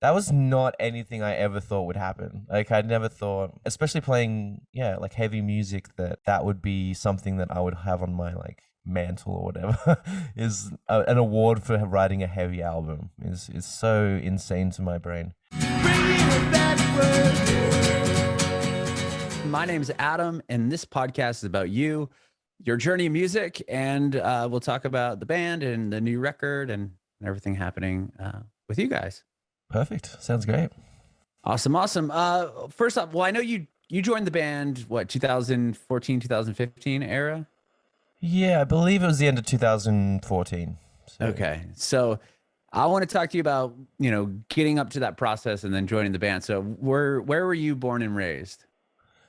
That was not anything I ever thought would happen. Like I never thought, especially playing, yeah, like heavy music, that would be something that I would have on my like mantle or whatever. Is an award for writing a heavy album is so insane to my brain. My name's Adam, and this podcast is about you, your journey in music, and we'll talk about the band and the new record and everything happening with you guys. Perfect. Sounds great. Awesome. First off, well, I know you joined the band, what, 2014, 2015 era? Yeah, I believe it was the end of 2014. So. Okay. So I want to talk to you about, getting up to that process and then joining the band. So where were you born and raised?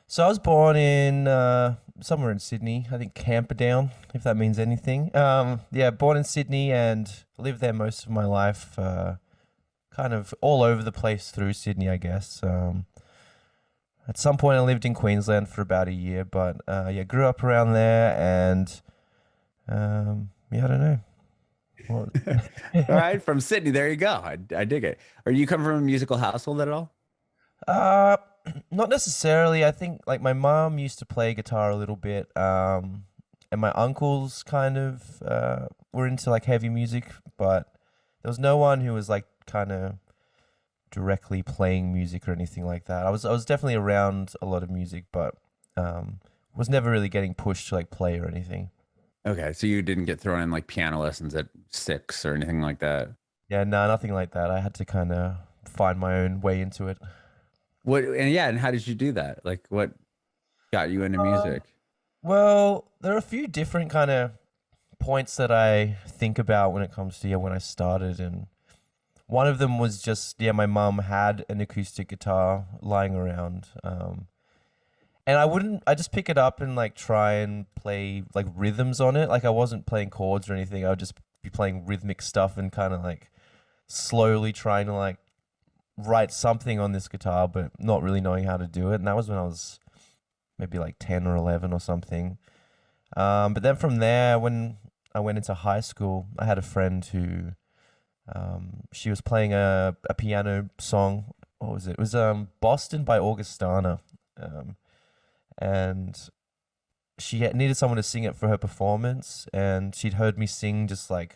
So I was born in somewhere in Sydney, I think Camperdown, if that means anything. Yeah, born in Sydney and lived there most of my life, kind of all over the place through Sydney, I guess. At some point I lived in Queensland for about a year, but yeah, grew up around there and yeah, I don't know. All right, from Sydney, there you go. I dig it. Or you come from a musical household at all? Not necessarily. I think like my mom used to play guitar a little bit, and my uncles kind of were into like heavy music, but there was no one who was like kind of directly playing music or anything like that. I was definitely around a lot of music, but was never really getting pushed to like play or anything. Okay, so you didn't get thrown in like piano lessons at 6 or anything like that. Yeah, no, nothing like that. I had to kind of find my own way into it. And how did you do that? Like what got you into music? Well, there are a few different kind of points that I think about when it comes to when I started, and one of them was just my mum had an acoustic guitar lying around, and I just pick it up and like try and play like rhythms on it. Like I wasn't playing chords or anything. I would just be playing rhythmic stuff and kind of like slowly trying to like write something on this guitar, but not really knowing how to do it. And that was when I was maybe like 10 or 11 or something. But then from there, when I went into high school, I had a friend who, she was playing a piano song. What was it? It was Boston by Augustana. And she needed someone to sing it for her performance. And she'd heard me sing just like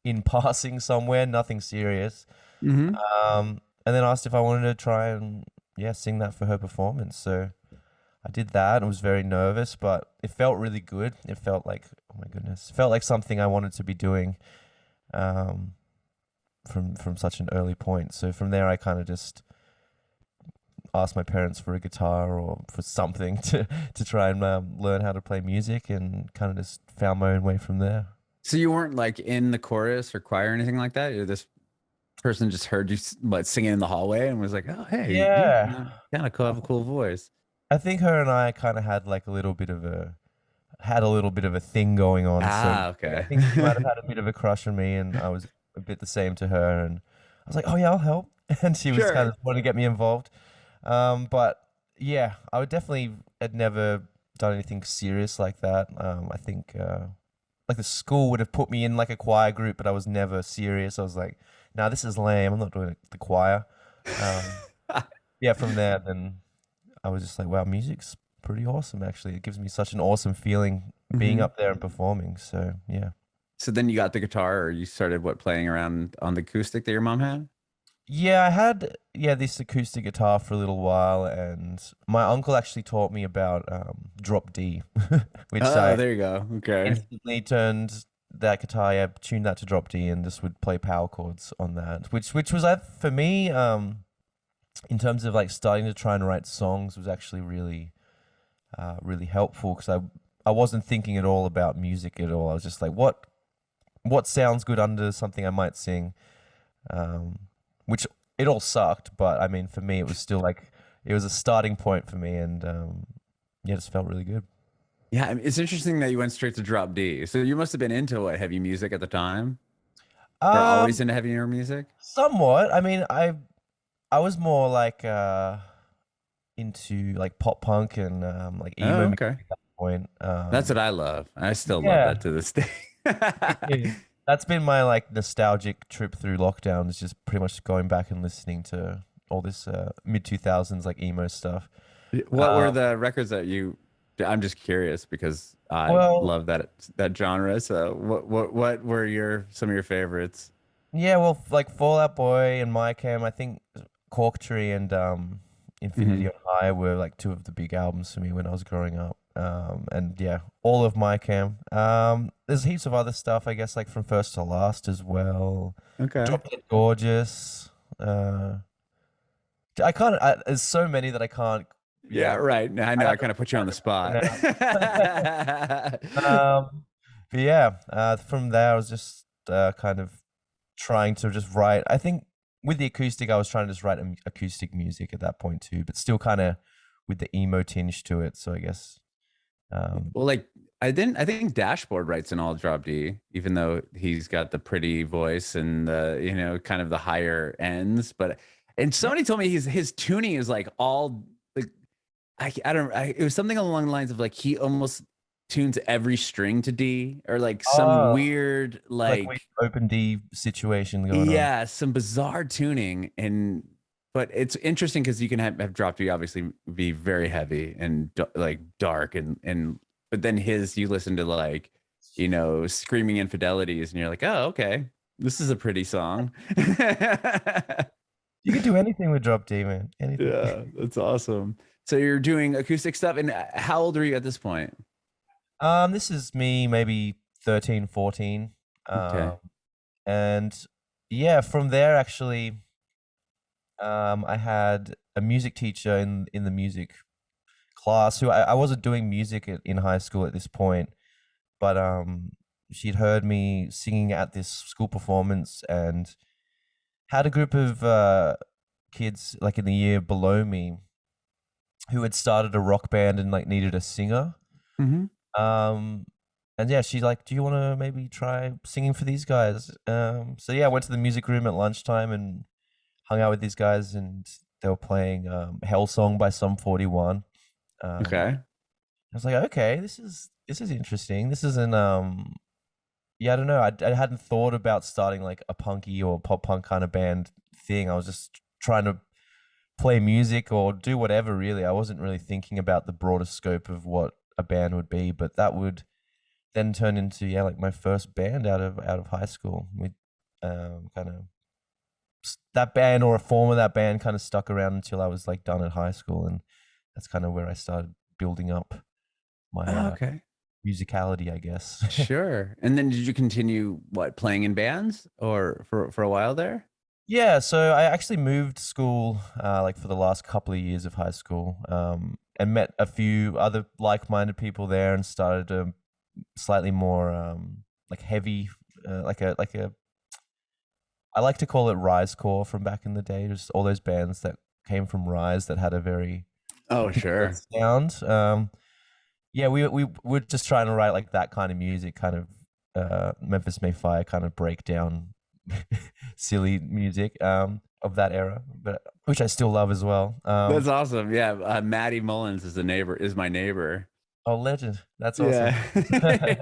in passing somewhere, nothing serious. Mm-hmm. And then asked if I wanted to try and sing that for her performance. So I did that and was very nervous, but it felt really good. It felt like, oh my goodness, it felt like something I wanted to be doing from such an early point. So from there, I kind of just asked my parents for a guitar or for something to try and learn how to play music, and kind of just found my own way from there. So you weren't like in the chorus or choir or anything like that? You're this person just heard you singing in the hallway and was like, "Oh, hey, you Yeah. kind of have a cool voice." I think her and I kind of had like a little bit of a thing going on. So Okay. I think she might have had a bit of a crush on me, and I was a bit the same to her. And I was like, "Oh yeah, I'll help," and she was Sure. kind of wanting to get me involved. But yeah, I would definitely had never done anything serious like that. I think like the school would have put me in like a choir group, but I was never serious. I was like, "Nah, this is lame. I'm not doing the choir." Yeah, from there, then I was just like, wow, music's pretty awesome, actually. It gives me such an awesome feeling being Mhm. up there and performing. So, yeah. So then you got the guitar, or you started playing around on the acoustic that your mom had? Yeah, I had, this acoustic guitar for a little while, and my uncle actually taught me about drop D, which Oh, I there you go. Okay. instantly turned that guitar, tuned that to drop D and just would play power chords on that, which was, for me, in terms of like starting to try and write songs, was actually really really helpful, because I wasn't thinking at all about music at all. I was just like, what sounds good under something I might sing, which it all sucked, but I mean for me it was still like it was a starting point for me, and it just felt really good. Yeah, I mean, it's interesting that you went straight to drop D. So you must have been into heavy music at the time, or always Um, into heavier music? Somewhat. I mean, I was more like into like pop punk and like Oh, emo music okay. at that point. That's what I love. I still love Yeah, that to this day. me too. That's been my like nostalgic trip through lockdown. Is just pretty much going back and listening to all this mid 2000s like emo stuff. What were Uh, the records that you? I'm just curious because I well, love that genre. So what were some of your favorites? yeah, well, like Fallout Boy and My Cam, I think Cork Tree and Hmm. Infinity on High were like two of the big albums for me when I was growing up. And yeah, all of My Cam. There's heaps of other stuff, I guess, like from first to last as well. Okay. Drop Dead Gorgeous. Uh, I can't. There's so many that I can't. Yeah, Yeah, right. Now I I'd know I have to kind of put you on the spot. pronounce. But yeah, from there I was just kind of trying to just write. I think with the acoustic, I was trying to just write acoustic music at that point too, but still kind of with the emo tinge to it. So I guess, um, Well, like I think Dashboard writes an all drop D, even though he's got the pretty voice and the, kind of the higher ends. But and yeah. somebody told me his tuning is like all like I don't it was something along the lines of like he almost tunes every string to D or like some Oh, weird like we like open D situation going on. yeah, some bizarre tuning. And but it's interesting because you can have drop D obviously be very heavy and like dark and but then you listen to like screaming infidelities and you're like, oh, okay, this is a pretty song. You can do anything with drop D, man. Anything. Yeah, that's awesome. So you're doing acoustic stuff, and how old are you at this point? This is me maybe 13, 14. Okay. And yeah, from there actually, I had a music teacher in the music class who I wasn't doing music in high school at this point, but she'd heard me singing at this school performance and had a group of kids like in the year below me who had started a rock band and like needed a singer. Hmm. Um, and yeah, she's like, "Do you want to maybe try singing for these guys?" So yeah, I went to the music room at lunchtime and hung out with these guys, and they were playing "Hell Song" by Sum 41. Okay. I was like, okay, this is interesting. This isn't yeah, I don't know. I hadn't thought about starting like a punky or pop punk kind of band thing. I was just trying to play music or do whatever really. I wasn't really thinking about the broader scope of what a band would be, but that would then turn into yeah, like my first band out of high school. We kind of that band or a form of that band kind of stuck around until I was like done at high school, and that's kind of where I started building up my Oh, okay. musicality, I guess. Sure. And then did you continue playing in bands or for a while there? Yeah, so I actually moved school like for the last couple of years of high school, and met a few other like-minded people there, and started a slightly more like heavy, like a I like to call it Rise Core from back in the day. Just all those bands that came from Rise that had a very Oh, particular sure. sound. Yeah, we were just trying to write like that kind of music, kind of Memphis Mayfire kind of breakdown, silly music of that era, but which I still love as well. That's awesome. Yeah, Maddie Mullins is my neighbor. Oh, legend! That's awesome. Yeah.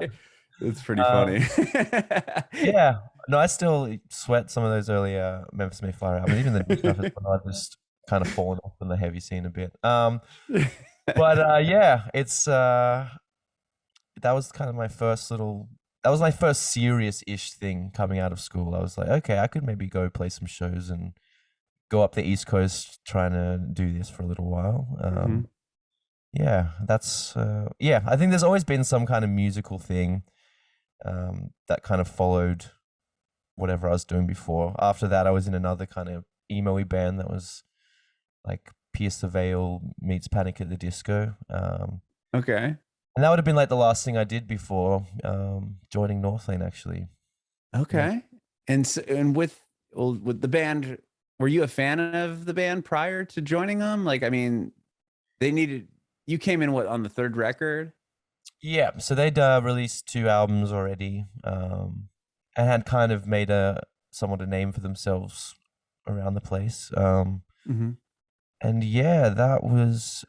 That's pretty funny. um, yeah, no, I still sweat some of those earlier Memphis Mayfire albums, even the new stuff as well. I've just kind of fallen off in the heavy scene a bit. But yeah, it's that was kind of my first little. That was my first serious-ish thing coming out of school. I was like, okay, I could maybe go play some shows and go up the East Coast trying to do this for a little while. Mhm. Yeah, that's yeah. I think there's always been some kind of musical thing that kind of followed whatever I was doing before. After that, I was in another kind of emo-y band that was like Pierce the Veil meets Panic at the Disco. Okay. And that would have been like the last thing I did before joining Northlane, actually. Yeah. Okay. And with the band, were you a fan of the band prior to joining them? Like, I mean, they needed you came in on the third record? Yeah. So they'd released two albums already, and had kind of made somewhat a name for themselves around the place. Hmm. And yeah, that was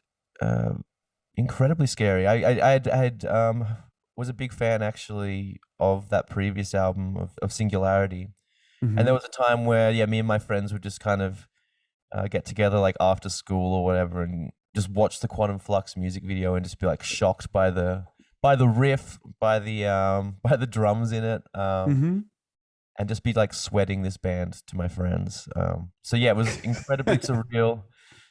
incredibly scary. I had was a big fan actually of that previous album of Singularity. And there Mhm. was a time where, yeah, me and my friends would just kind of get together like after school or whatever and just watch the Quantum Flux music video and just be like shocked by the riff, by the by the drums in it, Mhm. and just be like sweating this band to my friends. So yeah, it was incredibly surreal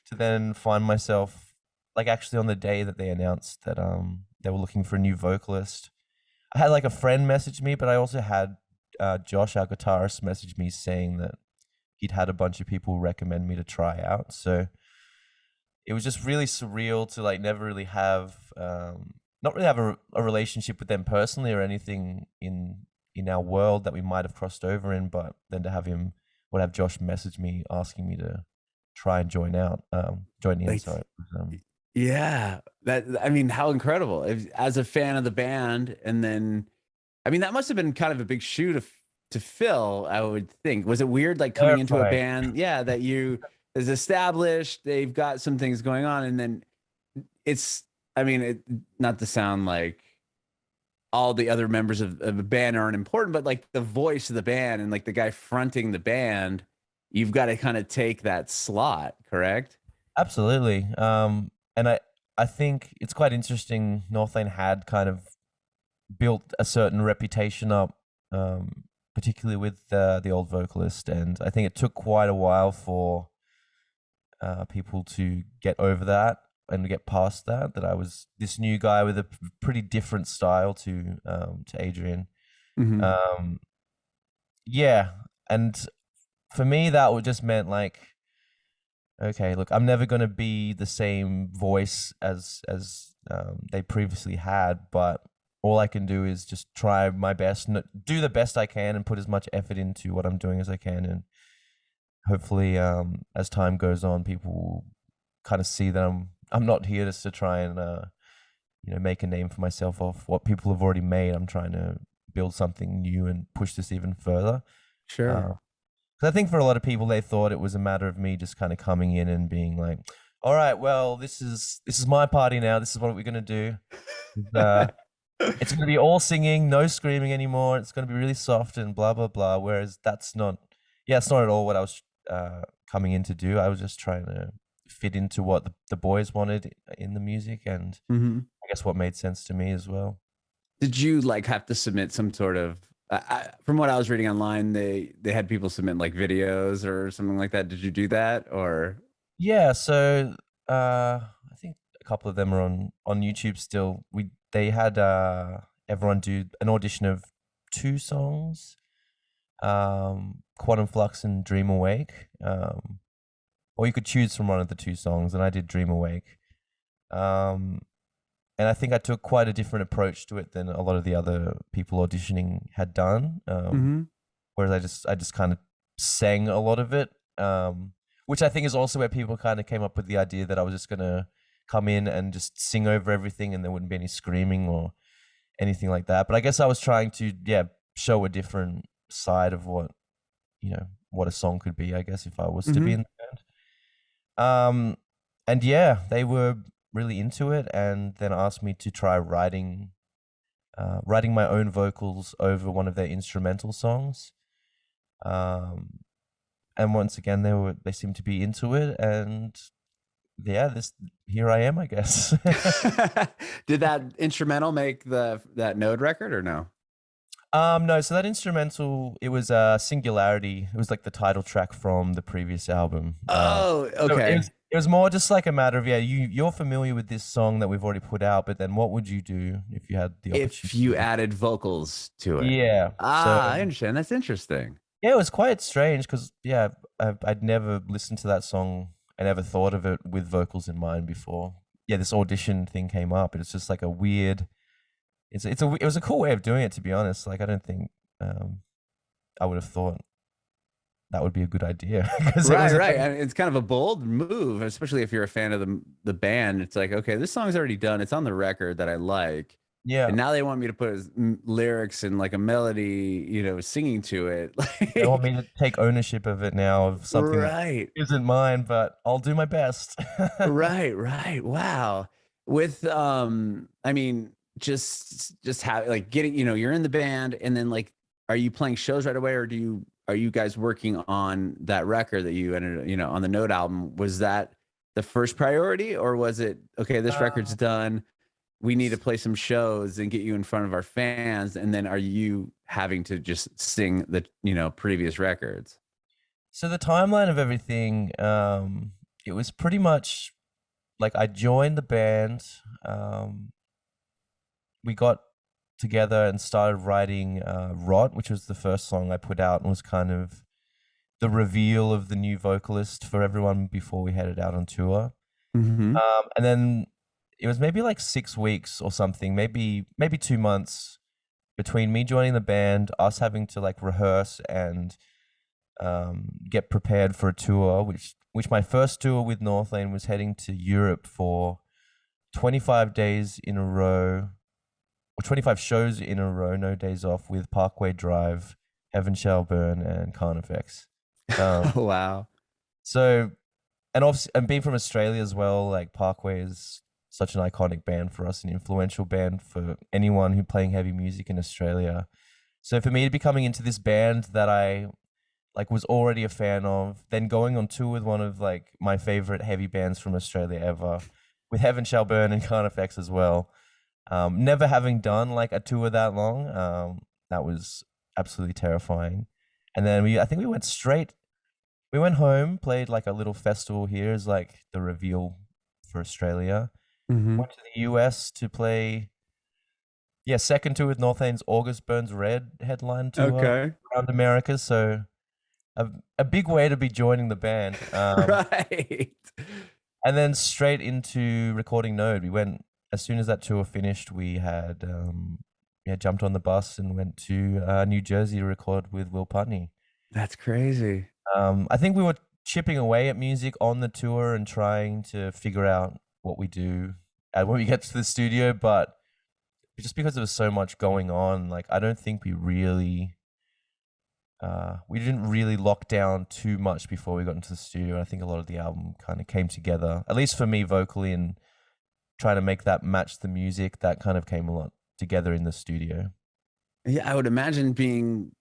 to then find myself like actually on the day that they announced that they were looking for a new vocalist. I had like a friend message me, but I also had Josh, our guitarist, message me saying that he'd had a bunch of people recommend me to try out. So it was just really surreal to like never really have, not really have a relationship with them personally or anything in our world that we might have crossed over in, but then to have Josh message me asking me to try and join in. Like, Sorry. yeah, that I mean, how incredible! As a fan of the band, and then I mean, that must have been kind of a big shoe to fill, I would think. Was it weird, like coming into a Terrifying. band, yeah, that you is established, they've got some things going on, and then it's, I mean, not to sound like all the other members of the band aren't important, but like the voice of the band and like the guy fronting the band, you've got to kind of take that slot, correct? Absolutely. And I think it's quite interesting. Northlane had kind of built a certain reputation up, particularly with the old vocalist, and I think it took quite a while for people to get over that and get past that. That I was this new guy with a pretty different style to Adrian. Hmm. Um, yeah, and for me, that would just meant like, okay, look, I'm never gonna be the same voice as they previously had, but all I can do is just try my best, do the best I can, and put as much effort into what I'm doing as I can, and hopefully, as time goes on, people will kind of see that I'm not here just to try and make a name for myself off what people have already made. I'm trying to build something new and push this even further. Sure. 'Cause I think for a lot of people, they thought it was a matter of me just kind of coming in and being like, "All right, well, this is my party now. This is what we're gonna do. Uh, it's gonna be all singing, no screaming anymore. It's gonna be really soft and blah blah blah." Whereas that's not, yeah, it's not at all what I was coming in to do. I was just trying to fit into what the boys wanted in the music, and Hmm. I guess what made sense to me as well. Did you like have to submit some sort of? From what I was reading online, they had people submit like videos or something like that. Did you do that or? Yeah, so I think a couple of them are on YouTube still. They had everyone do an audition of two songs, Quantum Flux and Dream Awake. Or you could choose from one of the two songs, and I did Dream Awake. Um, and I think I took quite a different approach to it than a lot of the other people auditioning had done. Hmm. Whereas I just kind of sang a lot of it, which I think is also where people kind of came up with the idea that I was just gonna come in and just sing over everything, and there wouldn't be any screaming or anything like that. But I guess I was trying to, yeah, show a different side of what a song could be, I guess, if I was to be Hmm. in the band. And yeah, they were really into it, and then asked me to try writing my own vocals over one of their instrumental songs. Um, and once again, they seemed to be into it, and yeah, this here I am, I guess. Did that instrumental make that Node record or no? No, so that instrumental, it was Singularity. It was like the title track from the previous album. Oh, So it okay. was it was more just like a matter of, yeah, you're familiar with this song that we've already put out, but then what would you do if you had the If you opportunity? added vocals to it. Yeah. So Ah, I understand. That's interesting. yeah, it was quite strange because yeah, I'd never listened to that song. I never thought of it with vocals in mind before. Yeah, this audition thing came up, and it's just like a weird. It was a cool way of doing it, to be honest. Like I don't think um, I would have thought that would be a good idea because it Right, was a right. And it's kind of a bold move, especially if you're a fan of the band. It's like, okay, this song's already done. It's on the record that I like. yeah. And now they want me to put lyrics and like a melody, singing to it. They want me Like, to take ownership of it now of something that right, isn't mine, but I'll do my best. right, right. Wow. With I mean, just have like getting, you're in the band, and then like, are you playing shows right away, or are you guys working on that record that you ended, on the Note album? Was that the first priority, or was it, okay, this record's done, we need to play some shows and get you in front of our fans, and then are you having to just sing the, previous records? So the timeline of everything, it was pretty much like I joined the band. We got together and started writing Rot, which was the first song I put out and was kind of the reveal of the new vocalist for everyone before we headed out on tour. Mm-hmm. And then it was maybe like 6 weeks or something, maybe 2 months between me joining the band, us having to like rehearse and get prepared for a tour, which my first tour with Northlane was heading to Europe for 25 days in a row, or 25 shows in a row, no days off, with Parkway Drive, Heaven Shall Burn, and Carnifex. Wow. So, and obviously, and being from Australia as well, like Parkway is such an iconic band for us, an influential band for anyone who playing heavy music in Australia. So for me to be coming into this band that I like was already a fan of, then going on tour with one of like my favorite heavy bands from Australia ever, with Heaven Shall Burn and Carnifex as well. Never having done like a tour that long, that was absolutely terrifying. And then I think we went home, played like a little festival here as like the reveal for Australia. Mm-hmm. Went to the US to play, second tour with Northlane's August Burns Red headline tour Okay. around America. So a big way to be joining the band. Right. And then straight into recording Node. We went, as soon as that tour finished, we had jumped on the bus and went to New Jersey to record with Will Putney. That's crazy. I think we were chipping away at music on the tour and trying to figure out what we do when we get to the studio, but just because there was so much going on, like I don't think we didn't really lock down too much before we got into the studio. I think a lot of the album kind of came together, at least for me vocally, and trying to make that match the music, that kind of came a lot together in the studio. Yeah, I would imagine being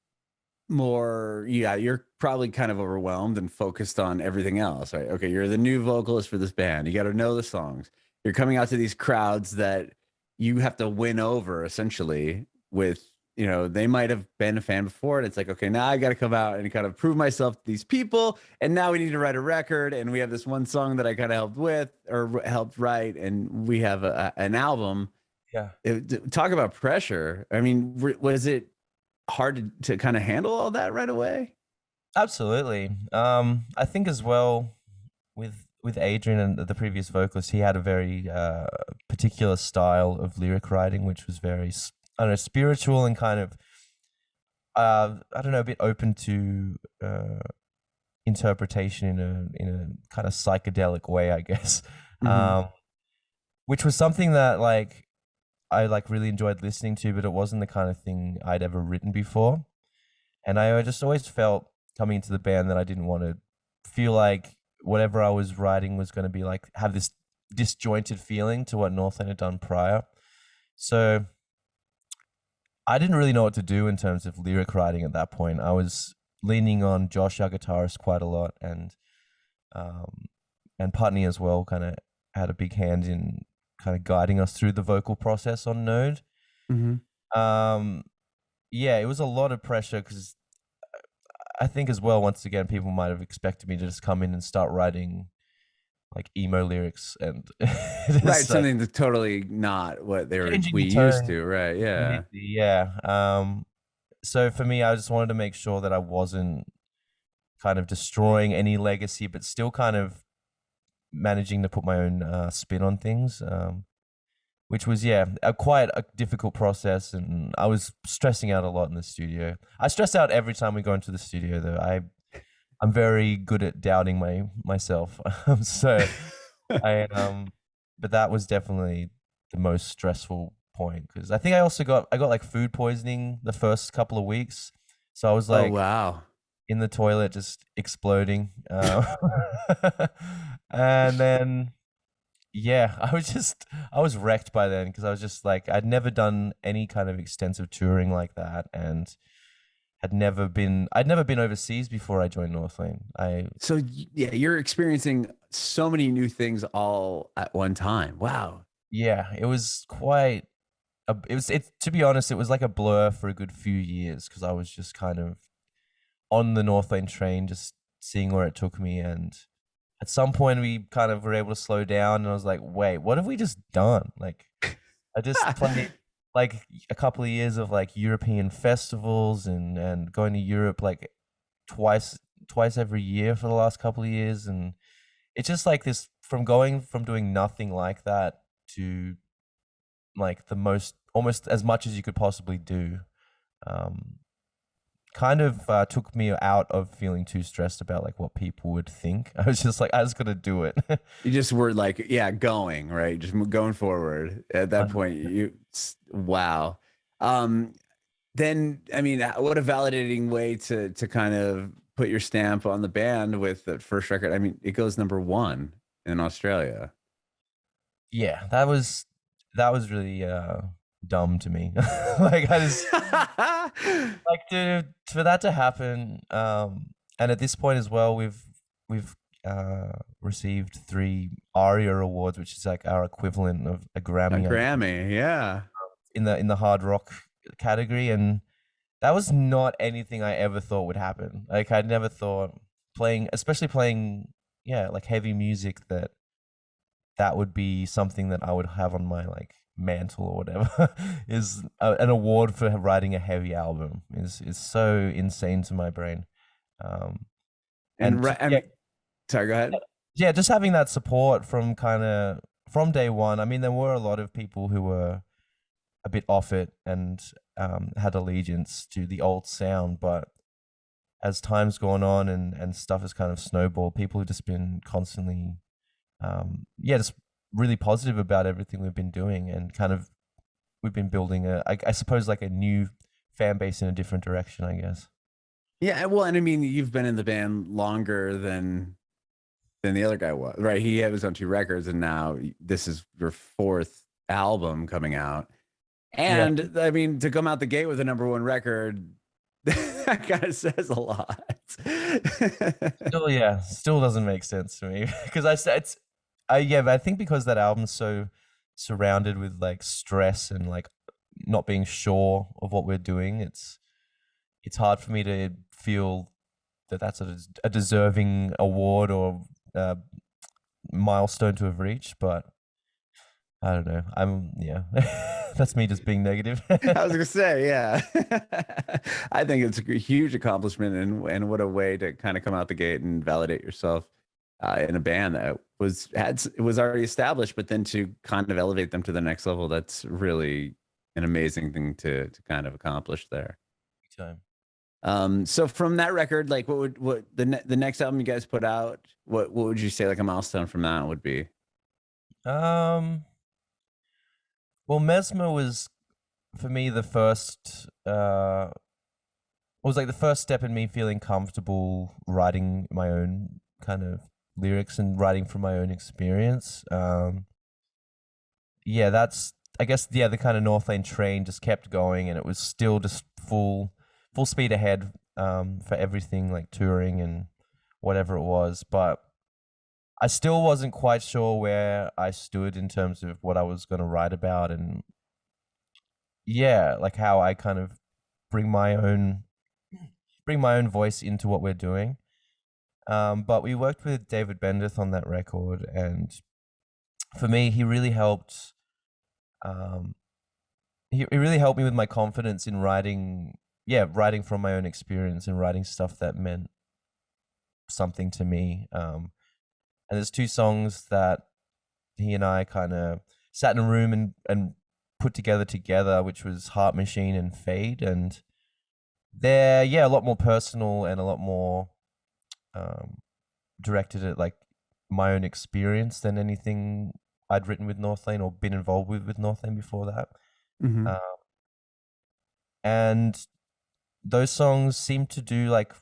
more, you're probably kind of overwhelmed and focused on everything else, right? Okay, you're the new vocalist for this band. You got to know the songs. You're coming out to these crowds that you have to win over essentially with, they might have been a fan before, and it's like, okay, now I got to come out and kind of prove myself to these people, and now we need to write a record, and we have this one song that I kind of helped with or helped write, and we have an album. Yeah. Talk about pressure. I mean, was it hard to kind of handle all that right away? Absolutely. I think as well with Adrian and the previous vocalist, he had a very particular style of lyric writing, which was very, I don't know, spiritual and kind of, I don't know, a bit open to interpretation in a kind of psychedelic way, I guess. Mm-hmm. Which was something that like I like really enjoyed listening to, but it wasn't the kind of thing I'd ever written before. And I just always felt coming into the band that I didn't want to feel like whatever I was writing was going to be like have this disjointed feeling to what Northlane had done prior. So I didn't really know what to do in terms of lyric writing at that point. I was leaning on Josh, our guitarist, quite a lot, and Putney as well kind of had a big hand in kind of guiding us through the vocal process on Node. Mm-hmm. Yeah, it was a lot of pressure because I think as well, once again, people might have expected me to just come in and start writing like emo lyrics and right, something that's totally not what we used to, right? Yeah. Yeah. So for me, I just wanted to make sure that I wasn't kind of destroying any legacy, but still kind of managing to put my own spin on things, which was quite a difficult process, and I was stressing out a lot in the studio. I stress out every time we go into the studio, though. I'm very good at doubting myself. So but that was definitely the most stressful point, because I think I also got like food poisoning the first couple of weeks, so I was like, oh wow, in the toilet just exploding, and then yeah, I was wrecked by then because I was just like, I'd never done any kind of extensive touring like that, and I'd never been overseas before I joined Northlane. So yeah, you're experiencing so many new things all at one time. Wow. Yeah, it was quite, to be honest, it was like a blur for a good few years because I was just kind of on the Northlane train, just seeing where it took me. And at some point, we kind of were able to slow down, and I was like, wait, what have we just done? Like, I just played like a couple of years of like European festivals and going to Europe like twice every year for the last couple of years, and it's just like this from going from doing nothing like that to like the most almost as much as you could possibly do. Um, Kind of took me out of feeling too stressed about like what people would think. I was just like, I was gonna do it. You just were like, yeah, going, right? Just going forward. At that point, wow. Um, then, I mean, what a validating way to kind of put your stamp on the band with the first record. I mean, it goes number 1 in Australia. Yeah, that was really dumb to me. Like I just like for that to happen. And at this point as well, we've received 3 ARIA awards, which is like our equivalent of a A Grammy, I guess, Grammy, yeah. in the hard rock category, and that was not anything I ever thought would happen. Like I'd never thought playing, especially playing, yeah, like heavy music, that would be something that I would have on my like mantle or whatever. Is an award for writing a heavy album is so insane to my brain. Um, And and right, I yeah, mean, sorry, go ahead. yeah, just having that support from kind of from day one. I mean, there were a lot of people who were a bit off it and had allegiance to the old sound, but as time's gone on and stuff has kind of snowballed, people have just been constantly yeah, just really positive about everything we've been doing, and kind of we've been building I suppose like a new fan base in a different direction, I guess. Yeah, well, and I mean, you've been in the band longer than the other guy was, right? He was on 2 records, and now this is your 4th album coming out. Yeah, And I mean, to come out the gate with a number 1 record, that kind of says a lot. still, yeah, still doesn't make sense to me because I said it's, yeah, but I think because that album's so surrounded with like stress and like not being sure of what we're doing, it's hard for me to feel that that's a deserving award or milestone to have reached. But I don't know. Yeah, that's me just being negative. I was gonna say, yeah. I think it's a huge accomplishment, and what a way to kind of come out the gate and validate yourself in a band that was already established, but then to kind of elevate them to the next level. That's really an amazing thing to kind of accomplish there. Time. So from that record, like what the next album you guys put out, what would you say like a milestone from that would be? Um, well, Mesmer was for me the first. Was like the first step in me feeling comfortable writing my own kind of lyrics and writing from my own experience. Yeah, that's I guess yeah the kind of Northlane train just kept going, and it was still just full speed ahead for everything like touring and whatever it was. But I still wasn't quite sure where I stood in terms of what I was going to write about, and yeah, like how I kind of bring my own bring my own voice into what we're doing. But we worked with David Bendeth on that record, and for me, he really helped. Um, he really helped me with my confidence in writing. Yeah, writing from my own experience and writing stuff that meant something to me. And there's 2 songs that he and I kind of sat in a room and put together, which was Heart Machine and Fade, and they're yeah a lot more personal and a lot more directed at like my own experience than anything I'd written with Northlane or been involved with Northlane before that. Mm-hmm. And those songs seem to do like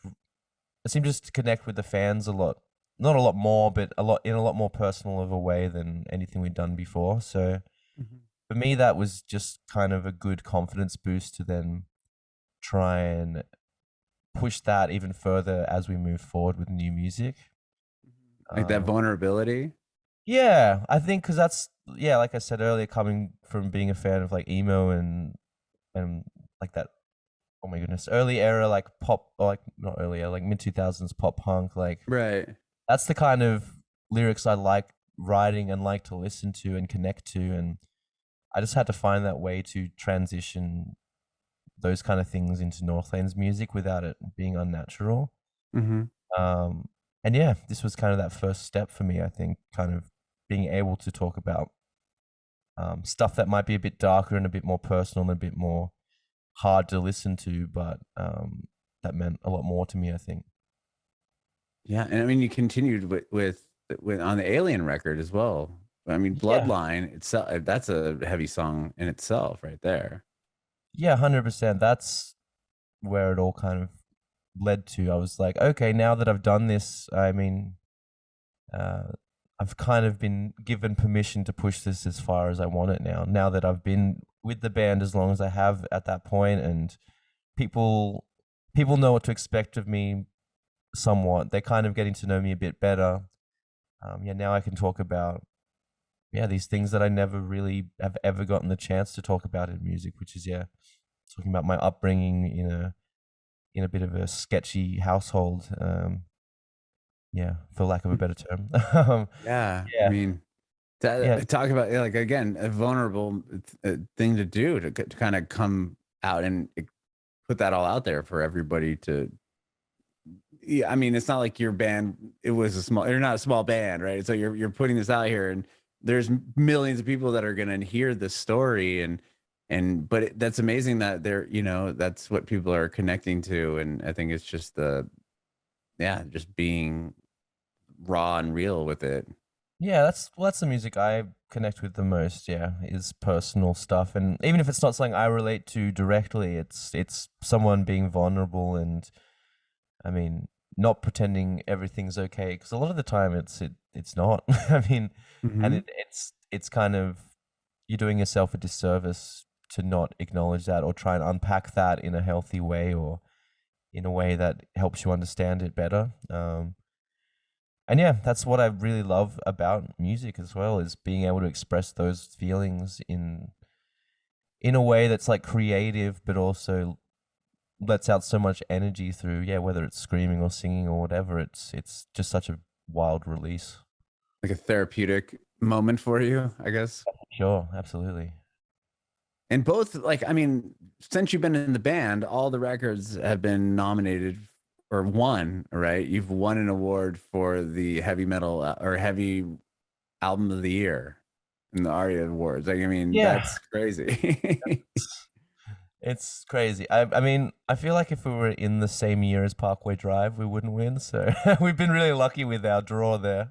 seem just to connect with the fans a lot not a lot more, but a lot in a lot more personal of a way than anything we'd done before. So Mhm. for me, that was just kind of a good confidence boost to then try and push that even further as we move forward with new music. Like that Um, vulnerability. yeah, I think because that's yeah, like I said earlier, coming from being a fan of like emo and like that. Oh my goodness, early era like pop, or like not earlier, like mid 2000s pop punk. Like Right. that's the kind of lyrics I like writing and like to listen to and connect to, and I just had to find that way to transition those kind of things into Northlane's music without it being unnatural. Hmm. Um, and yeah, this was kind of that first step for me. I think kind of being able to talk about stuff that might be a bit darker and a bit more personal and a bit more hard to listen to, but that meant a lot more to me, I think. Yeah, and I mean, you continued with on the Alien record as well. I mean, Yeah, Bloodline itself, that's a heavy song in itself, right there. yeah, 100%. That's where it all kind of led to. I was like, okay, now that I've done this, I mean, uh, I've kind of been given permission to push this as far as I want it now. Now that I've been with the band as long as I have at that point, and people people know what to expect of me somewhat. They're kind of getting to know me a bit better. Yeah, now I can talk about yeah these things that I never really have ever gotten the chance to talk about in music, which is yeah talking about my upbringing in a bit of a sketchy household. Yeah, for lack of a better term. Yeah, I Yeah, mean, yeah, talk about, yeah, like again, a vulnerable thing to do to kind of come out and put that all out there for everybody to. Yeah, I mean, it's not like your band. It was a small. You're not a small band, right? So you're putting this out here, and there's millions of people that are going to hear this story, and but that's amazing that they're, that's what people are connecting to, and I think it's just just being raw and real with it. yeah. That's the music I connect with the most. Yeah, is personal stuff, and even if it's not something I relate to directly, it's someone being vulnerable and I mean not pretending everything's okay because a lot of the time it's not. I mean, and Hmm. it's kind of you're doing yourself a disservice to not acknowledge that or try and unpack that in a healthy way or in a way that helps you understand it better. And yeah, that's what I really love about music as well is being able to express those feelings in a way that's like creative, but also lets out so much energy through yeah, whether it's screaming or singing or whatever. It's just such a wild release. Like a therapeutic moment for you, I guess. Sure, absolutely. And both, like, I mean, since you've been in the band, all the records have been nominated or won, right? You've won an award for the heavy metal or heavy album of the year in the ARIA Awards. Like, I mean, Yeah, that's crazy. it's crazy. I mean, I feel like if we were in the same year as Parkway Drive, we wouldn't win. So we've been really lucky with our draw there.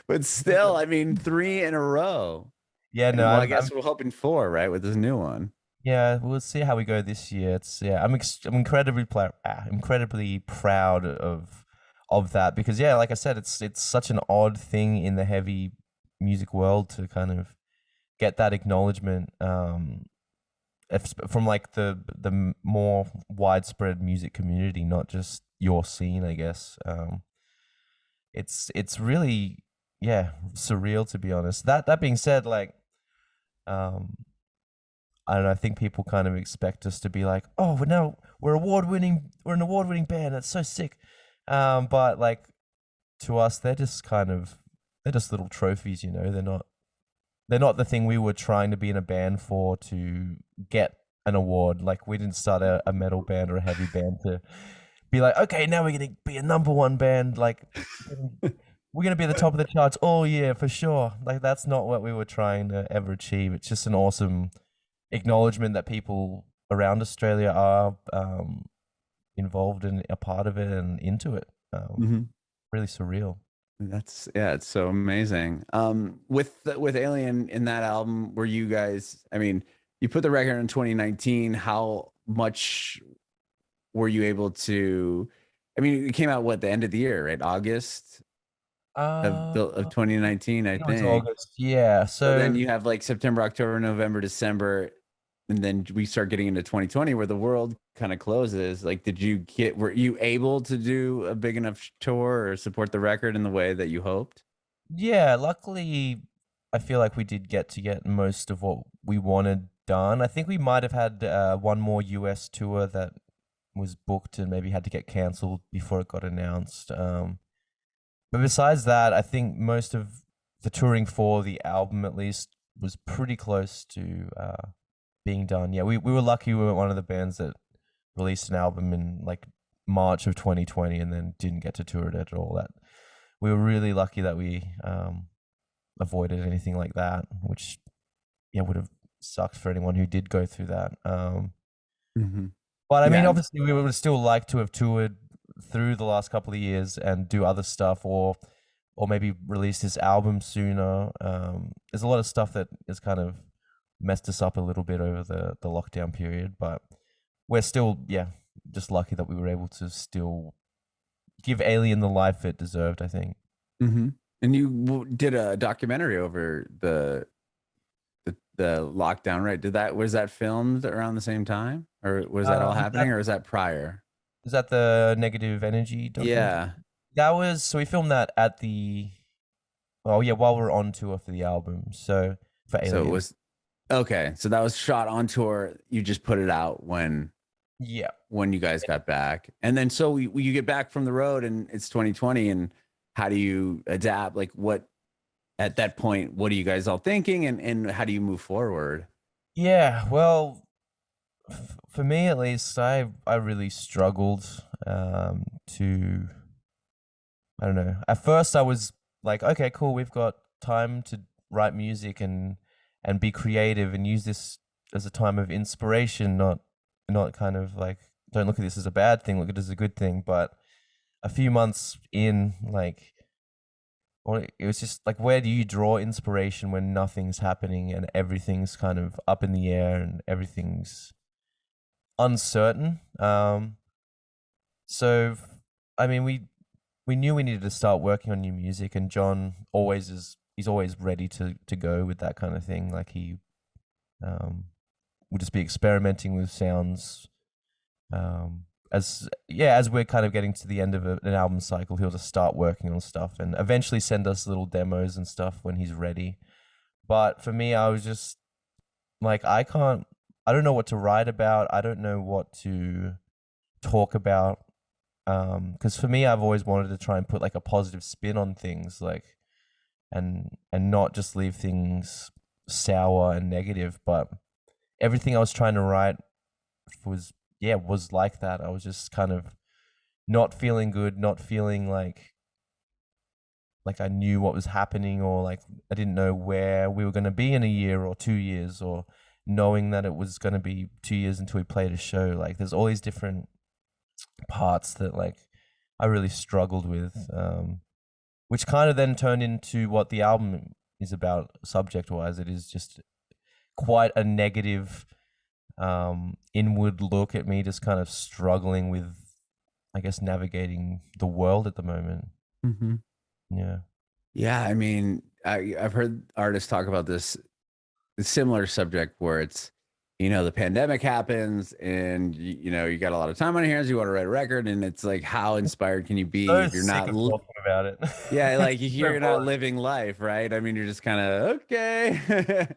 But still, I mean, three in a row. Yeah, no, And well, I I'm guess we're hoping four, right, with this new one. yeah, we'll see how we go this year. It's yeah, I'm incredibly incredibly proud of that because yeah, like I said, it's such an odd thing in the heavy music world to kind of get that acknowledgement from like the more widespread music community, not just your scene, I guess. It's really yeah surreal to be honest. That being said, like um I don't know. I think people kind of expect us to be like, oh, we're award winning. We're an award winning band. That's so sick. But like to us, they're just little trophies. You know, they're not the thing we were trying to be in a band for to get an award. Like we didn't start a metal band or a heavy band to be like, okay, now we're gonna be a number one band. Like we're gonna be at the top of the charts all year for sure. Like that's not what we were trying to ever achieve. It's just an awesome acknowledgement that people around Australia are involved and a part of it and into it. Mhm. Really surreal. That's, yeah, it's so amazing. With Alien in that album, were you guys? I mean, you put the record in 2019. How much were you able to? I mean, it came out what, the end of the year, right? August of I 2019, I think it was think. August. Yeah. So then So you have like September, October, November, December, and then we start getting into 2020 where the world kind of closes. Like, were you able to do a big enough tour or support the record in the way that you hoped? yeah, luckily, I feel like we did get most of what we wanted done. I think we might have had one more US tour that was booked and maybe had to get cancelled before it got announced. But besides that, I think most of the touring for the album, at least, was pretty close to being done. Yeah, we were lucky we were one of the bands that released an album in like March of 2020 and then didn't get to tour it at all. That we were really lucky that we avoided anything like that, which yeah would have sucked for anyone who did go through that. Hmm. But I mean, Yeah. obviously, we would still like to have toured through the last couple of years and do other stuff, or maybe release this album sooner. There's a lot of stuff that has kind of messed us up a little bit over the lockdown period, but we're still just lucky that we were able to still give Alien the life it deserved, I think. Hmm. And you did a documentary over the lockdown, right? Was that filmed around the same time, or was that all Was that happening, or was that prior? was that the negative energy documentary? Yeah. That was so we filmed that at the while we are on tour for the album. So for So it Alien. was okay. So that was shot on tour. You just put it out Yeah. when you guys got back, and then so you get back from the road, and it's 2020, and how do you adapt? Like, what at that point? What are you guys all thinking, and how do you move forward? Yeah, well, for me at least, I really struggled to I don't know. At first, I was like, okay, cool, we've got time to write music and be creative and use this as a time of inspiration, not kind of like don't look at this as a bad thing, look at it as a good thing. But a few months in, like, or it was just like, where do you draw inspiration when nothing's happening and everything's kind of up in the air and everything's uncertain? So, I mean, we knew we needed to start working on new music, and John he's always ready to go with that kind of thing. Like he would just be experimenting with sounds. As we're kind of getting to the end of an album cycle, he'll just start working on stuff and eventually send us little demos and stuff when he's ready. But for me, I was just like, I don't know what to write about. I don't know what to talk about. Because for me, I've always wanted to try and put like a positive spin on things, like, and not just leave things sour and negative. But everything I was trying to write was like that. I was just kind of not feeling good, not feeling like I knew what was happening, or like I didn't know where we were going to be in a year or 2 years, or knowing that it was going to be 2 years until we played a show. Like there's all these different parts that like I really struggled with, which kind of then turned into what the album is about subject wise. It is just quite a negative inward look at me just kind of struggling with, I guess, navigating the world at the moment. Mm-hmm. Yeah. Yeah, I mean, I've heard artists talk about this similar subject where it's, the pandemic happens and you got a lot of time on your hands, you want to write a record, and it's like, how inspired can you be So if you're sick not of talking about it. yeah, like So you're not bored. living life, right? I mean, you're just kind of okay.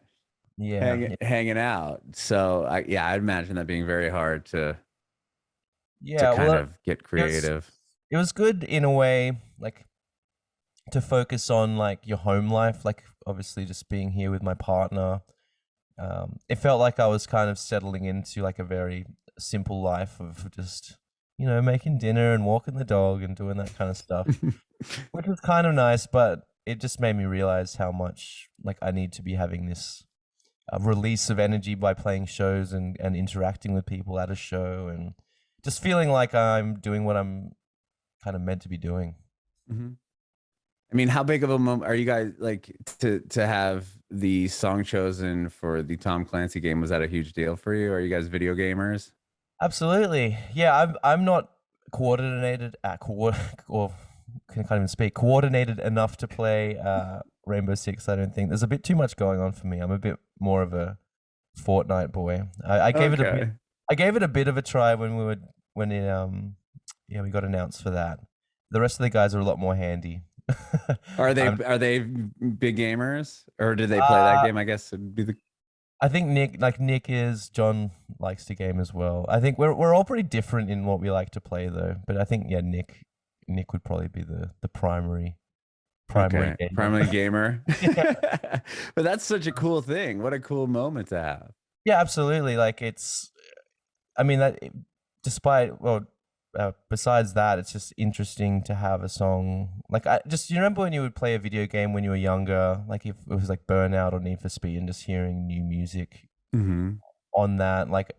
Yeah, hanging out. So I'd imagine that being very hard to yeah. kind Well, of get it was creative. it was good in a way, like to focus on like your home life, like obviously just being here with my partner. It felt like I was kind of settling into like a very simple life of just, making dinner and walking the dog and doing that kind of stuff, which was kind of nice, but it just made me realize how much like I need to be having this release of energy by playing shows and interacting with people at a show and just feeling like I'm doing what I'm kind of meant to be doing. Hmm. I mean, how big of a moment are you guys like to have the song chosen for the Tom Clancy game? Was that a huge deal for you? Are you guys video gamers? Absolutely. Yeah, I'm not coordinated or can't even speak, coordinated enough to play Rainbow Six. I don't think there's a bit too much going on for me. I'm a bit more of a Fortnite boy. I gave it a bit. Okay. I gave it a bit of a try when it we got announced for that. The rest of the guys are a lot more handy. Are they Um, are they big gamers, or did they play that game? I guess it'd be the I think Nick is. John likes to game as well. I think we're all pretty different in what we like to play though. But I think Nick would probably be the primary okay gamer. primary gamer. Yeah. But that's such a cool thing. What a cool moment to have. Yeah, absolutely. Like I mean despite besides that, it's just interesting to have a song like you remember when you would play a video game when you were younger, like if it was like Burnout or Need for Speed, and just hearing new music on that, like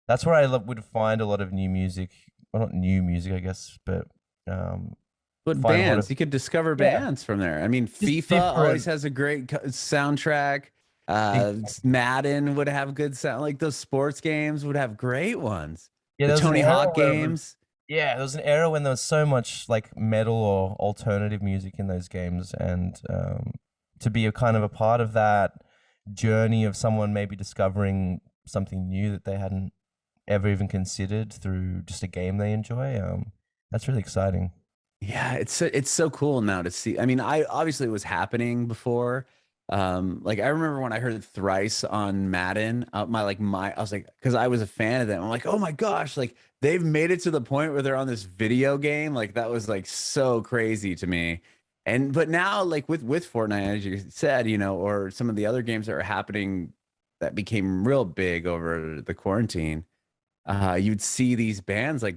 that's where I would find a lot of new music. Well, not new music, I guess, but But find a lot bands, of you could discover yeah, bands from there. I mean, just FIFA always different. has a great soundtrack. Madden would have good sound. Like those sports games would have great ones. Yeah, The there was an Tony era Hawk where it was, games. yeah, there was an era when there was so much like metal or alternative music in those games, and to be a kind of a part of that journey of someone maybe discovering something new that they hadn't ever even considered through just a game they enjoy, that's really exciting. Yeah, it's so cool now to see. I mean, I obviously it was happening before. Like I remember when I heard Thrice on Madden, I was like, because I was a fan of them. I'm like, oh my gosh, like they've made it to the point where they're on this video game. Like that was like so crazy to me. And but now, like with Fortnite, as you said, or some of the other games that are happening that became real big over the quarantine, you'd see these bands like,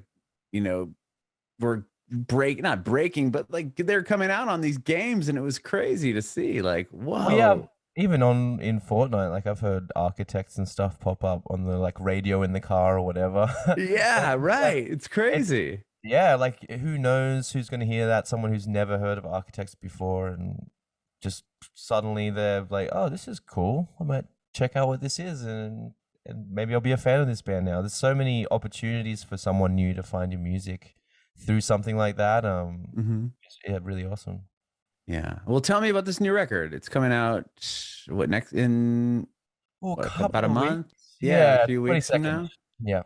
were not breaking, but like they're coming out on these games, and it was crazy to see. Like, Well, yeah, whoa. even in Fortnite, like I've heard architects and stuff pop up on the like radio in the car or whatever. Yeah, Like, right. It's it's crazy. yeah, like who knows who's going to hear that? Someone who's never heard of architects before, and just suddenly they're like, "Oh, this is cool. I might check out what this is, and maybe I'll be a fan of this band now." There's so many opportunities for someone new to find your music through something like that. Yeah, really awesome. Yeah. Well, tell me about this new record. It's coming out what next in Well, a what, couple about a of month? weeks. Yeah, a Yeah, few weeks from 22nd. now.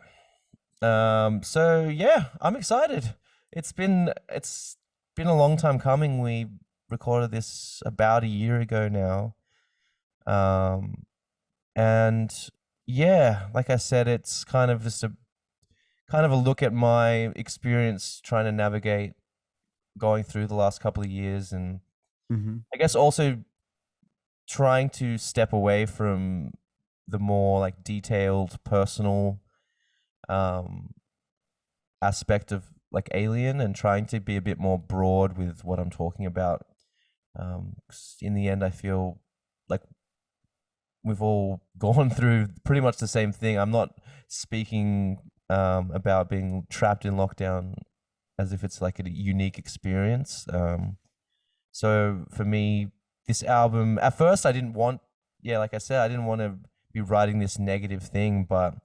Yeah. So yeah, I'm excited. It's been a long time coming. We recorded this about a year ago now. Um, and yeah, like I said, it's kind of just a look at my experience trying to navigate going through the last couple of years, and Mm-hmm. I guess also trying to step away from the more like detailed personal um aspect of like Alien, and trying to be a bit more broad with what I'm talking about. 'Cause in the end, I feel like we've all gone through pretty much the same thing. I'm not speaking about being trapped in lockdown as if it's like a unique experience. So for me, this album, at first I didn't want, yeah, like I said, I didn't want to be writing this negative thing, but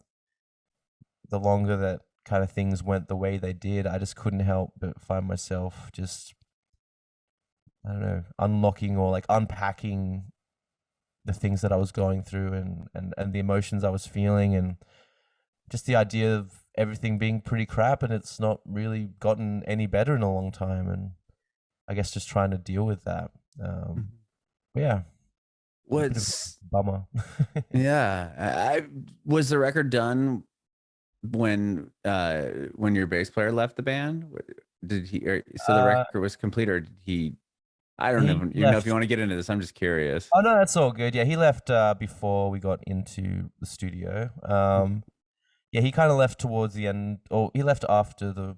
the longer that kind of things went the way they did, I just couldn't help but find myself just, I don't know, unlocking or like unpacking the things that I was going through, and the emotions I was feeling, and just the idea of everything being pretty crap and it's not really gotten any better in a long time, and I guess just trying to deal with that. But yeah, a bit of a What's bummer. yeah? I was the record done when your bass player left the band. Did he? So the uh, record was complete, or did he? I don't he even know if you left. want to get into this. I'm just curious. Oh no, that's all good. Yeah, he left before we got into the studio. Yeah, he kind of left towards the end, or he left after the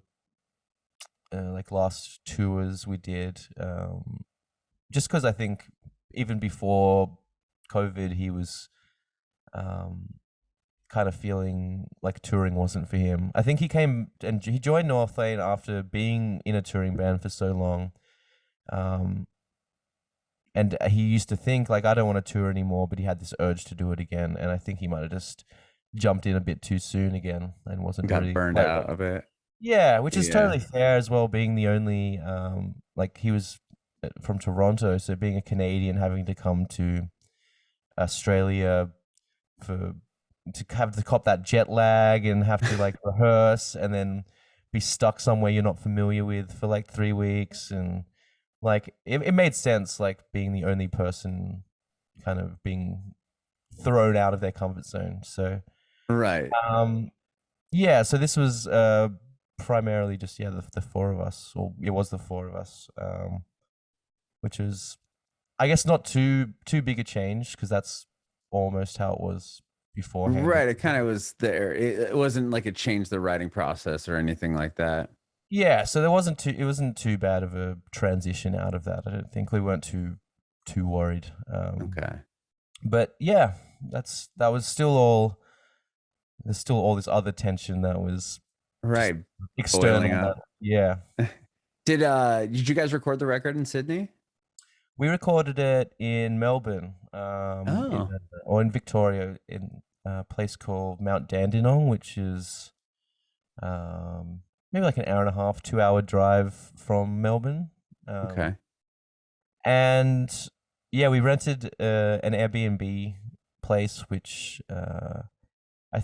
like last tours we did. Just because I think even before COVID, he was kind of feeling like touring wasn't for him. I think he came and he joined Northlane after being in a touring band for so long. And he used to think like, I don't want to tour anymore, but he had this urge to do it again. And I think he might have just jumped in a bit too soon again and wasn't Got really burned quite out a bit. Yeah, which is Yeah. totally fair as well, being the only like he was from Toronto, so being a Canadian having to come to Australia for to have to cop that jet lag and have to like rehearse and then be stuck somewhere you're not familiar with for like 3 weeks, and like it made sense, like being the only person kind of being thrown out of their comfort zone. So Right. um yeah, so this was primarily just the four of us, or it was the four of us, which is I guess not too big a change because that's almost how it was beforehand. Right. It kind of was there. It wasn't like it changed the writing process or anything like that. Yeah, so it wasn't too bad of a transition out of that. I don't think we weren't too worried. Okay. But yeah, that was still all. There's still all this other tension that was just Right. Boiling external. up. Yeah, Did you guys record the record in Sydney? we recorded it in Melbourne, Oh, or in Victoria, in a place called Mount Dandenong, which is maybe like an hour and a half, 2 hour drive from Melbourne. okay. And yeah, we rented an Airbnb place, which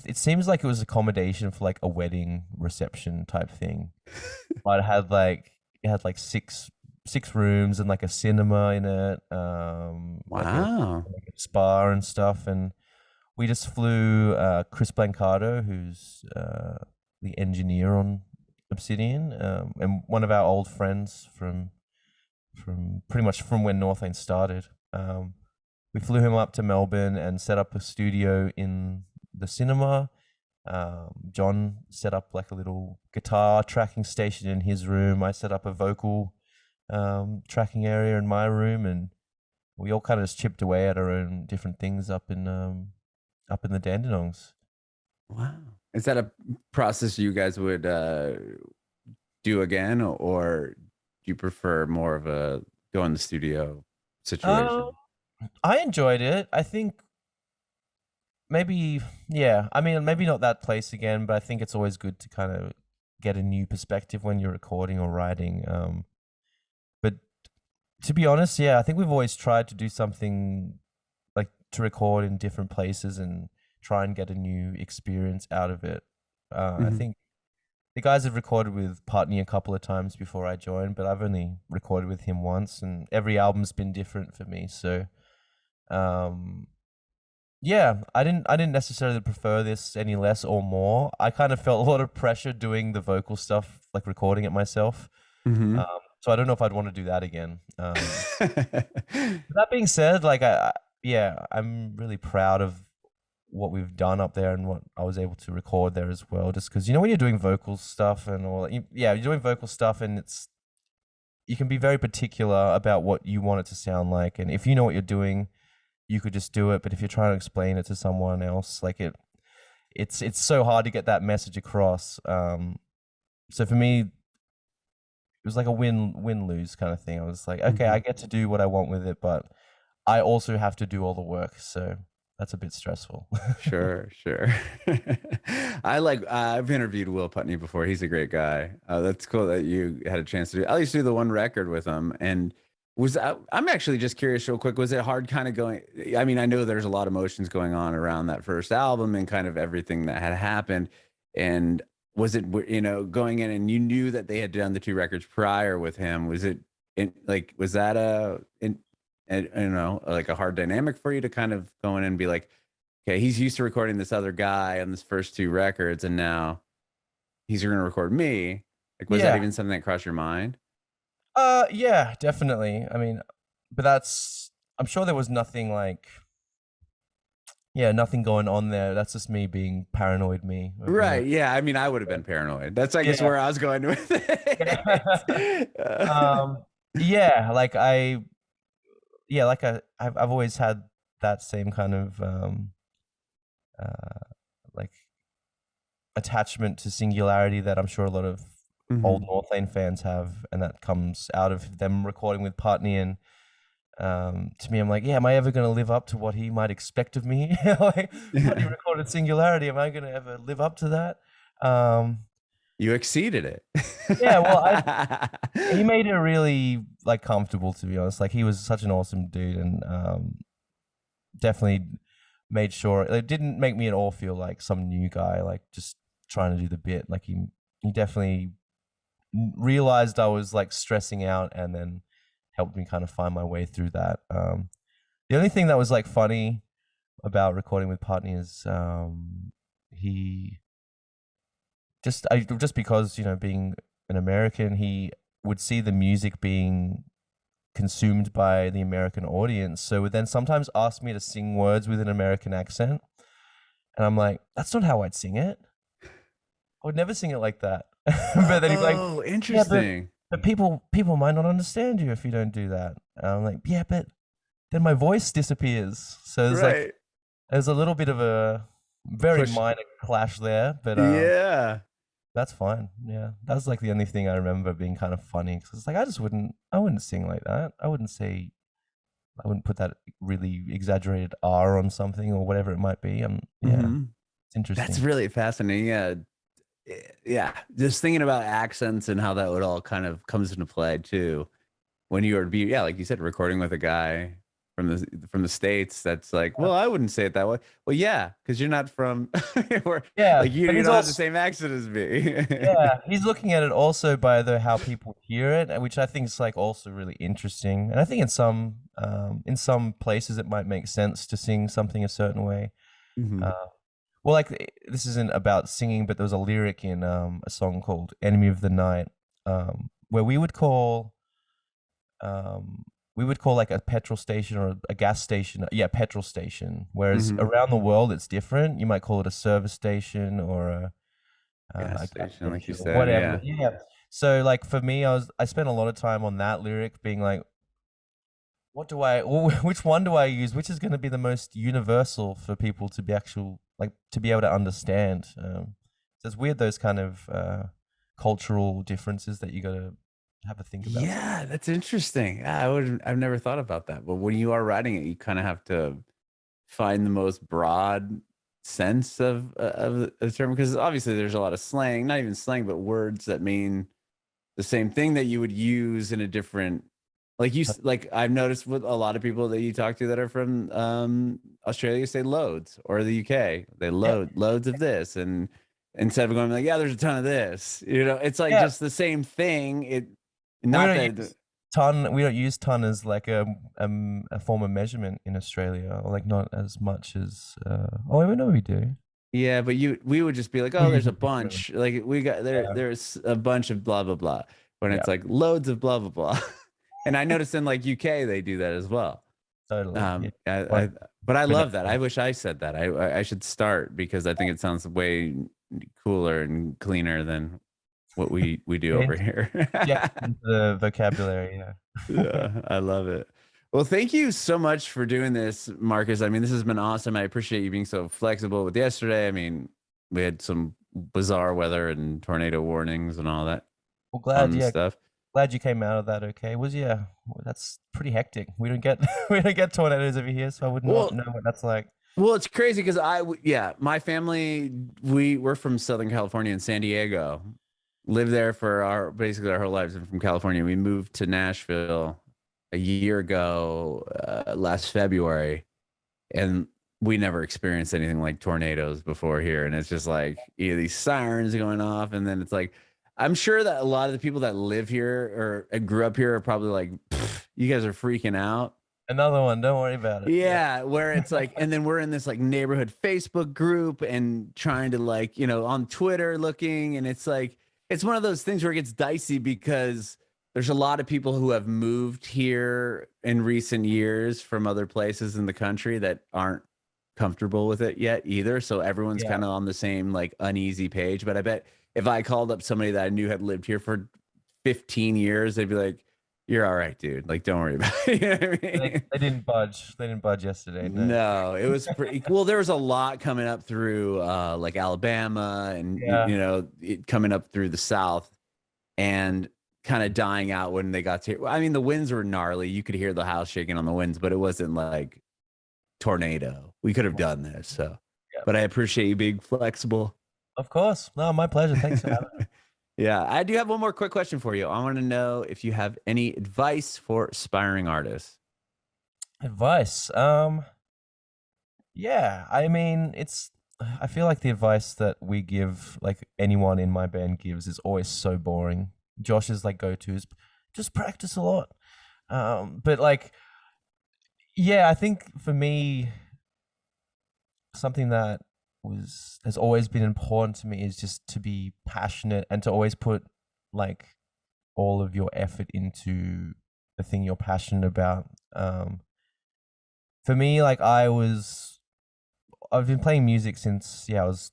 it seems like it was accommodation for like a wedding reception type thing. But it had like six rooms and like a cinema in it, Wow. like a spa and stuff. And we just flew Chris Blancardo, who's the engineer on Obsidian, and one of our old friends from pretty much from when Northlane started. We flew him up to Melbourne and set up a studio in the cinema. John set up like a little guitar tracking station in his room. I set up a vocal tracking area in my room, and we all kind of just chipped away at our own different things up in the Dandenongs. Wow. Is that a process you guys would do again, or do you prefer more of a go in the studio Um, situation? I enjoyed it. I think maybe, yeah. I mean, maybe not that place again, but I think it's always good to kind of get a new perspective when you're recording or writing. But to be honest, yeah, I think we've always tried to do something like to record in different places and try and get a new experience out of it. I Mhm. think the guys have recorded with Putney a couple of times before I joined, but I've only recorded with him once, and every album's been different for me. So, um, yeah, I didn't necessarily prefer this any less or more. I kind of felt a lot of pressure doing the vocal stuff, like recording it myself. Mhm. So I don't know if I'd want to do that again. That being said, like yeah, I'm really proud of what we've done up there and what I was able to record there as well. Just because when you're doing vocal stuff and all, yeah, you're doing vocal stuff and you can be very particular about what you want it to sound like, and if you know what you're doing, you could just do it. But if you're trying to explain it to someone else, like it's so hard to get that message across. So for me, it was like a win lose kind of thing. I was like, okay, I Mhm. get to do what I want with it, but I also have to do all the work. So that's a bit stressful. Sure, sure. I've interviewed Will Putney before. He's a great guy. That's cool that you had a chance to do at least do the one record with him. And I'm actually just curious, real quick, was it hard kind of going? I mean, I know there's a lot of emotions going on around that first album and kind of everything that had happened. And was it, going in and you knew that they had done the two records prior with him? Was it was that I don't know, like a hard dynamic for you to kind of go in and be like, okay, he's used to recording this other guy on this first two records, and now he's going to record me. Like, was that Yeah. even something that crossed your mind? Yeah, definitely. I mean, but I'm sure there was nothing like, yeah, nothing going on there. That's just me being paranoid, Right. Yeah. I mean, I would have been paranoid. That's, I guess, Yeah. where I was going with it. um, yeah, I've always had that same kind of, uh, like attachment to singularity that I'm sure a lot of old Mhm. Northlane fans have, and that comes out of them recording with Putney. And to me, I'm like, yeah, am I ever going to live up to what he might expect of me? Like, Putney recorded singularity. Am I going to ever live up to that? Um, You exceeded it. Yeah, well, he made it really like comfortable, to be honest. Like he was such an awesome dude, and definitely made sure it didn't make me at all feel like some new guy, like just trying to do the bit. Like he definitely realized I was like stressing out, and then helped me kind of find my way through that. The only thing that was like funny about recording with Putney is he just because, you know, being an American, he would see the music being consumed by the American audience, so would then sometimes ask me to sing words with an American accent, and I'm like, that's not how I'd sing it. I would never sing it like that. But then he'd be like, Oh, yeah, interesting. but people might not understand you if you don't do that. And I'm like, yeah, but then my voice disappears. So there's like Right. there's a little bit of a very Push. minor clash there, but Yeah. that's fine. Yeah, that's like the only thing I remember being kind of funny, because it's like I wouldn't sing like that. I wouldn't put that really exaggerated R on something or whatever it might be. Yeah, Hmm. it's interesting. That's really fascinating. Yeah. Yeah. Just thinking about accents and how that would all kind of comes into play too. When you are yeah, like you said, recording with a guy from the States, that's like, well, I wouldn't say it that way. Well, yeah, because you're not from where, Yeah, like you, but you he's don't have the also same accent as me. yeah, he's looking at it also by the how people hear it, which I think is like also really interesting. And I think in some places it might make sense to sing something a certain way. Hmm. Uh, well, like this isn't about singing, but there was a lyric in a song called "Enemy of the Night," where um, we would call like a petrol station or a gas station, yeah, petrol station. Whereas Hmm. around the world it's different. You might call it a service station or Gas a gas station, like you station or said, whatever. yeah. Yeah. So like for me, I spent a lot of time on that lyric, being like, which one do I use? Which is going to be the most universal for people to be to be able to understand? So it's weird, those kind of cultural differences that you got to have a think about. Yeah, that's interesting. Yeah, I've never thought about that. But when you are writing it, you kind of have to find the most broad sense of the term, because obviously there's a lot of slang, not even slang, but words that mean the same thing that you would use in a different, like I've noticed with a lot of people that you talk to that are from Australia say loads, or the UK they Yeah, loads of this, and instead of going like, yeah, there's a ton of this, it's like yeah. just the same thing. And Not that. we don't use ton as like a form of measurement in Australia, or like not as much as oh, I know we do. Yeah, but we would just be like, We oh, use there's a it differently. bunch. Like we got Yeah, there's a bunch of blah blah blah. When yeah, it's like loads of blah blah blah. And I noticed in like UK they do that as well. totally. Yeah. I Like but I love that. I pronounce- wish I said that. I should start, because I think it sounds way cooler and cleaner than what we do over here. inject into the vocabulary. Yeah. Yeah, I love it. Well, thank you so much for doing this, Marcus. I mean, this has been awesome. I appreciate you being so flexible with yesterday. I mean, we had some bizarre weather and tornado warnings and all that Well, fun stuff. glad you came out of that okay. That's pretty hectic. We don't get we don't get tornadoes over here, so I would not Well, know what that's like. well, it's crazy because yeah, my family, we're from Southern California and San Diego. Lived there for basically our whole lives. I'm from California. We moved to Nashville a year ago, last February, and we never experienced anything like tornadoes before here. And it's just like, these sirens going off, and then it's like, I'm sure that a lot of the people that live here or grew up here are probably like, you guys are freaking out. Another one, don't worry about it. Yeah. Yeah, where it's like, and then we're in this like neighborhood Facebook group and trying to like, on Twitter looking, and it's like, it's one of those things where it gets dicey because there's a lot of people who have moved here in recent years from other places in the country that aren't comfortable with it yet either. So everyone's Yeah. kind of on the same like uneasy page. But I bet if I called up somebody that I knew had lived here for 15 years, they'd be like, you're all right, dude. Like, don't worry about it. You know what I mean? They didn't budge. They didn't budge yesterday. No. No, it was pretty cool. There was a lot coming up through like Alabama and Yeah. coming up through the South, and kind of dying out when they got to. I mean, the winds were gnarly. You could hear the house shaking on the winds, but it wasn't like tornado. We could have done this. So, Yeah. but I appreciate you being flexible. Of course. No, my pleasure. Thanks for having me. Yeah, I do have one more quick question for you. I want to know if you have any advice for aspiring artists. Advice. Yeah, I mean, I feel like the advice that we give, like anyone in my band gives, is always so boring. Josh's like go-to is just practice a lot. But like, yeah, I think for me, something that has always been important to me is just to be passionate and to always put like all of your effort into the thing you're passionate about. For me, like I've been playing music since I was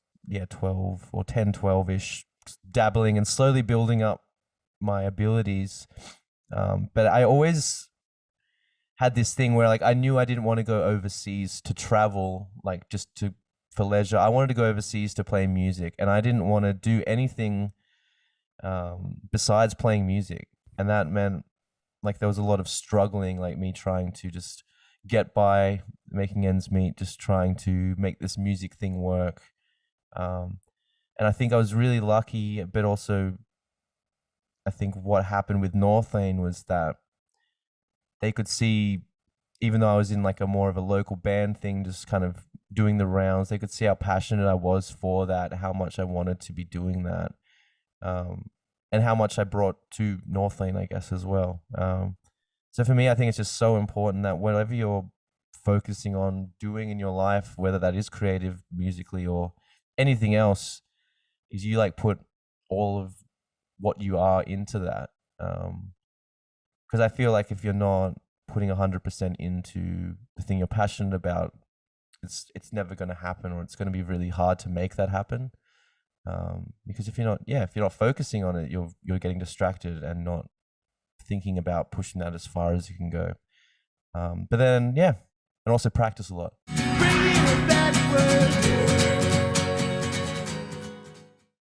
12 or 10, 12ish, dabbling and slowly building up my abilities. But I always had this thing where like I knew I didn't want to go overseas to travel, like just to for leisure. I wanted to go overseas to play music, and I didn't want to do anything besides playing music. And that meant like there was a lot of struggling, like me trying to just get by, making ends meet, just trying to make this music thing work. And I think I was really lucky, but also I think what happened with Northlane was that they could see, even though I was in like a more of a local band thing, just kind of doing the rounds, they could see how passionate I was for that, how much I wanted to be doing that, and how much I brought to Northlane, I guess, as well. So for me, I think it's just so important that whatever you're focusing on doing in your life, whether that is creative, musically, or anything else, is you like put all of what you are into that. Because I feel like if you're not putting 100% into the thing you're passionate about, it's never going to happen, or it's going to be really hard to make that happen. Because if you're not focusing on it, you're getting distracted and not thinking about pushing that as far as you can go. But then, and also practice a lot.